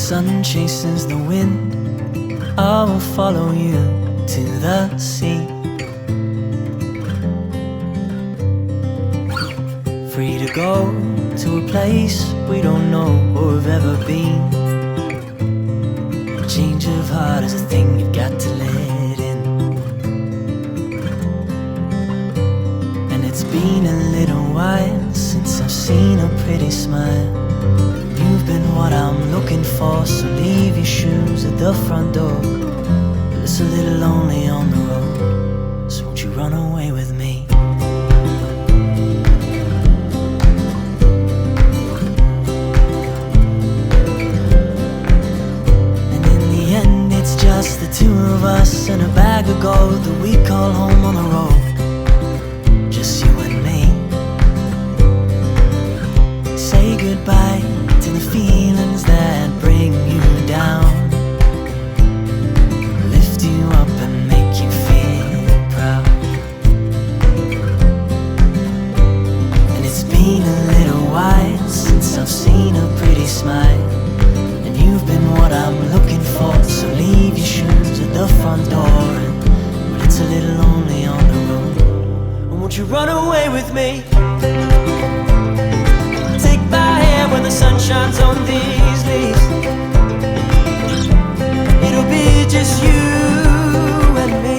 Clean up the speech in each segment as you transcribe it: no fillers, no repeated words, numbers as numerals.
sun chases the wind, I will follow you to the sea. Free to go to a place we don't know or have ever been. A change of heart is a thing you've got to let in. And it's been a little while since I've seen a pretty smile. You've been what I'm looking for, so leave your shoes at the front door. But it's a little lonely on the road, so won't you run away with me? And in the end it's just the two of us and a bag of gold that we call home on the road. Just you and me. Say goodbye to the feelings that bring you down, lift you up and make you feel proud. And it's been a little while since I've seen a pretty smile, and you've been what I'm looking for, so leave your shoes at the front door. But it's a little lonely on the road, and won't you run away with me? When the sun shines on these leaves, it'll be just you and me.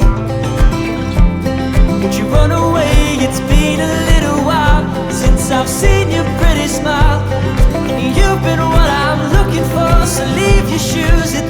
Won't you run away? It's been a little while since I've seen your pretty smile. You've been what I'm looking for, so leave your shoes at